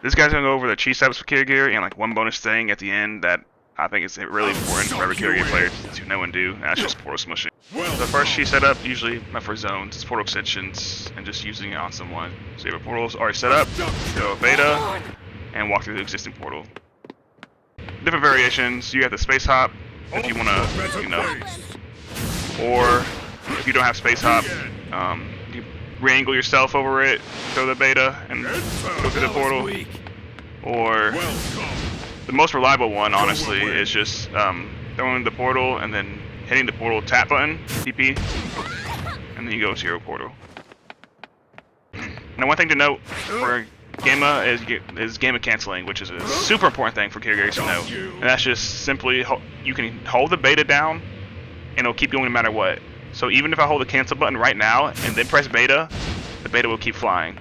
This guy's gonna go over the cheat steps for Kurogiri and like one bonus thing at the end that I think is really important for every Kurogiri player to know and do. That's just portal smushing. The first cheat setup usually meant for zones, it's portal extensions, and just using it on someone. So you have a portal already set up, go beta, and walk through the existing portal. Different variations. You have the space hop if you wanna, or if you don't have space hop, you re-angle yourself over it, throw the beta, and go through the portal. Or the most reliable one, honestly, is just throwing the portal and then hitting the portal tap button, tipi, and then you go to your portal. Now, one thing to note for gama is gama canceling, which is a super important thing for Kurogiri to know. And that's just simply you can hold the beta down, and it'll keep going no matter what. So even if I hold the cancel button right now and then press beta, the beta will keep flying.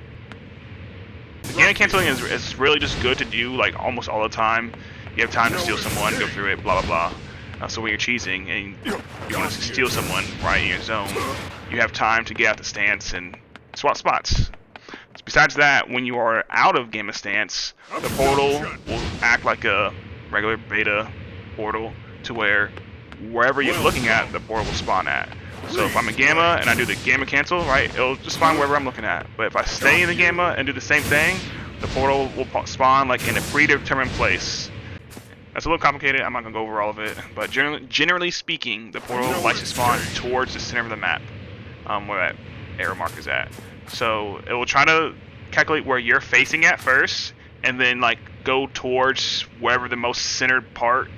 Gama canceling is really just good to do like almost all the time. You have time to steal someone, go through it, blah blah blah. So when you're cheesing and you want to steal someone right in your zone, you have time to get out the stance and swap spots. Besides that, when you are out of gama stance, the portal will act like a regular beta portal to where wherever you're looking at, the portal will spawn at. So if I'm a gama and I do the gama cancel, right, it'll just spawn wherever I'm looking at. But if I stay in the gama and do the same thing, the portal will spawn like in a predetermined place. That's a little complicated, I'm not going to go over all of it. But generally speaking, the portal likes to spawn towards the center of the map, where that arrow mark is at. So it will try to calculate where you're facing at first, and then like go towards wherever the most centered part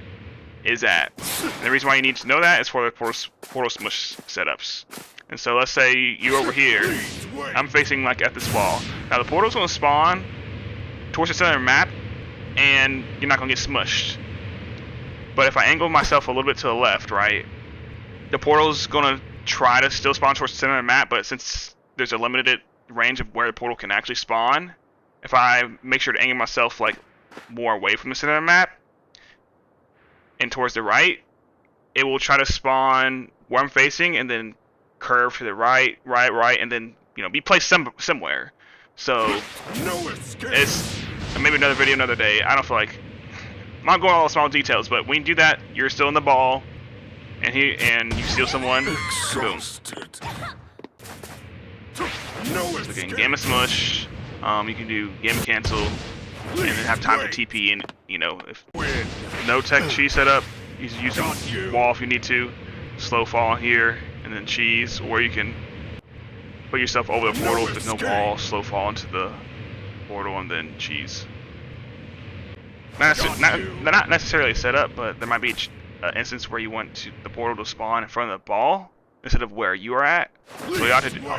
is at. And the reason why you need to know that is for the portal smush setups. And so let's say you're over here, I'm facing like at this wall. Now the portal's going to spawn towards the center of the map, and you're not going to get smushed. But if I angle myself a little bit to the left, right, the portal's going to try to still spawn towards the center of the map, but since there's a limited range of where the portal can actually spawn, if I make sure to angle myself like more away from the center of the map and towards the right, it will try to spawn where I'm facing and then curve to the right, and then be placed somewhere. So it's maybe another video another day. I don't feel like I'm not going all the small details, but when you do that, you're still in the ball, and you steal someone, boom. So again, gama smush, you can do gama cancel, and then have time for TP, and if no tech cheese setup, you can use a wall if you need to, slow fall here, and then cheese, or you can put yourself over the portal if there's no wall, slow fall into the portal, and then cheese. Not necessarily set up, but there might be an instance where you want the portal to spawn in front of the ball instead of where you are at. So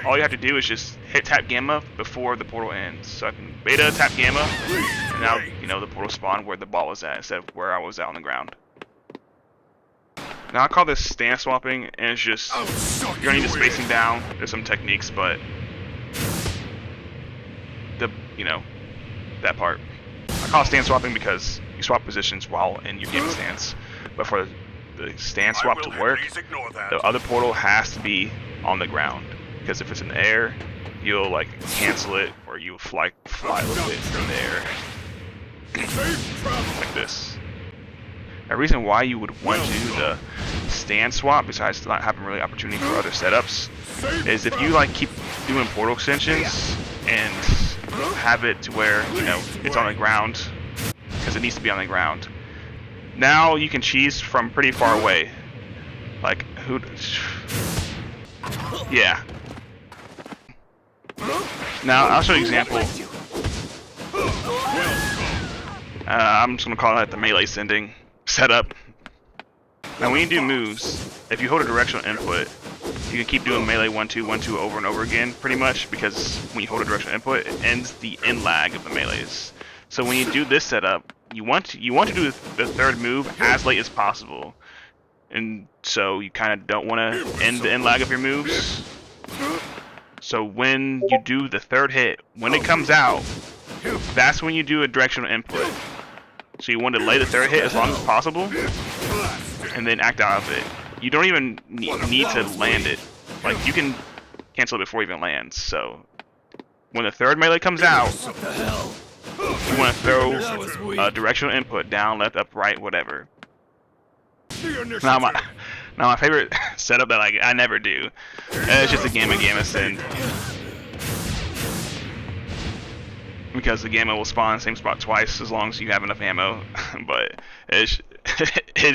all you have to do is just hit tap gamma before the portal ends. So I can beta tap gamma, and now the portal spawn where the ball was at instead of where I was out on the ground. Now I call this stance swapping, and it's just you're gonna need the spacing down. There's some techniques, but that part. I call it stance swapping because you swap positions while in your game stance. But for the stance swap to work, the other portal has to be on the ground. Because if it's in the air, you'll like cancel it, or you'll fly a little bit in the air. Like this. A reason why you would want to do the stance swap, besides not having really opportunity for other setups, is if you like keep doing portal extensions and have it to where it's on the ground, because it needs to be on the ground. Now you can cheese from pretty far away. Like yeah. Now I'll show you an example. I'm just gonna call that the melee sending setup. Now when you do moves, if you hold a directional input, you can keep doing melee 1-2 1-2 over and over again, pretty much, because when you hold a directional input, it ends the end lag of the melees. So when you do this setup, you want to do the third move as late as possible, and so you kind of don't want to end the end lag of your moves. So when you do the third hit, when it comes out, that's when you do a directional input. So you want to delay the third hit as long as possible, and then act out of it. You don't even need to land it. Like, you can cancel it before it even lands. So when the third melee comes out, You want to throw directional input down, left, up, right, whatever. Now my favorite setup that I never do, it's just a gamma send. Because the gamma will spawn in the same spot twice as long as you have enough ammo. But it's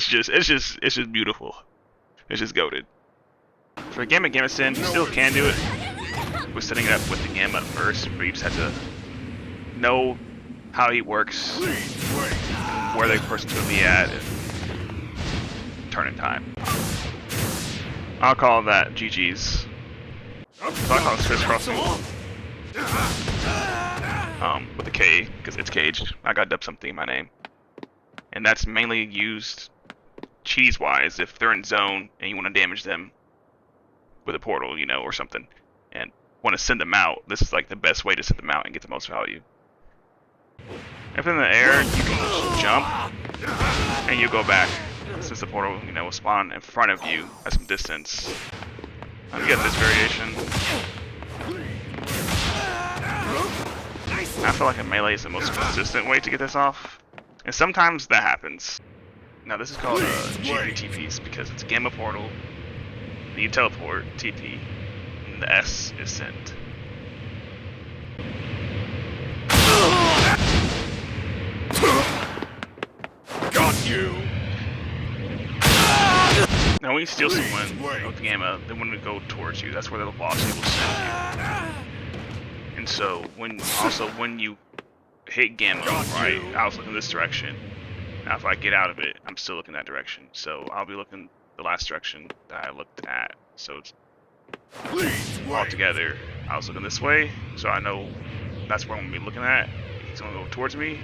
just beautiful. It's just goated. For a gamma send, you still can do it with setting it up with the gamma first, but you just have to know how he works, where the person's going to be at, and turn in time. I'll call that GG's. So I call it Kriss Krossing. With a K, because it's caged. I got dub something in my name. And that's mainly used cheese-wise if they're in zone and you want to damage them with a portal, you know, or something, and want to send them out. This is like the best way to send them out and get the most value. If in the air, you can just jump and you go back, since the portal, you know, will spawn in front of you at some distance. You get this variation. I feel like a melee is the most consistent way to get this off, and sometimes that happens. Now this is called gipi TPs because it's gamma portal, you teleport, TP, and the S is sent. Got you! Now when you steal someone with gamma, they want to go towards you. That's where the velocity will send you. And so when you hit gamma, right, I was looking this direction. Now if I get out of it, I'm still looking that direction. So I'll be looking the last direction that I looked at. So it's all together. I was looking this way, so I know that's where I'm gonna be looking at. He's gonna go towards me,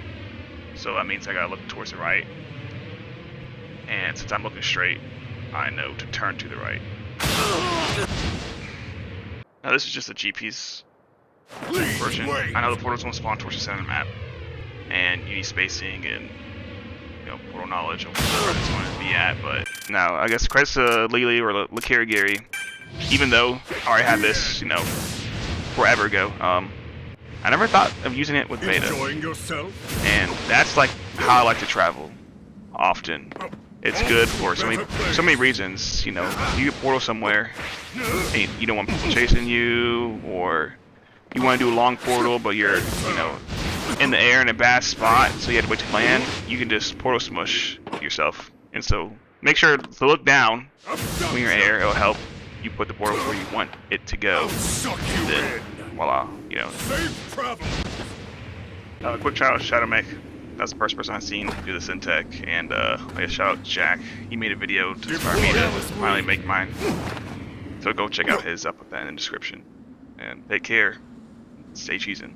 so that means I gotta look towards the right. And since I'm looking straight, I know to turn to the right. Now this is just a GP's version. I know the portal's gonna spawn towards the center of the map, and you need spacing and, you know, portal knowledge of where it's going to be at. But now I guess Kriss Lily or Kurogiri, even though I already had this, you know, forever ago, I never thought of using it with beta, and that's like how I like to travel often. It's good for so many reasons. You know, you get portal somewhere, and you don't want people chasing you, or you want to do a long portal, but you're, you know, in the air in a bad spot, so you have to wait to land. You can just portal smush yourself, and so make sure to look down when you're in air. It'll help you put the portal where you want it to go. And then, voila, you know. Quick shout out to Shadow Make. That's the first person I've seen do this in tech, and I guess shout out to Jack. He made a video to inspire me to finally make mine. So go check out his. I'll put that in the description. And take care. Stay cheesing.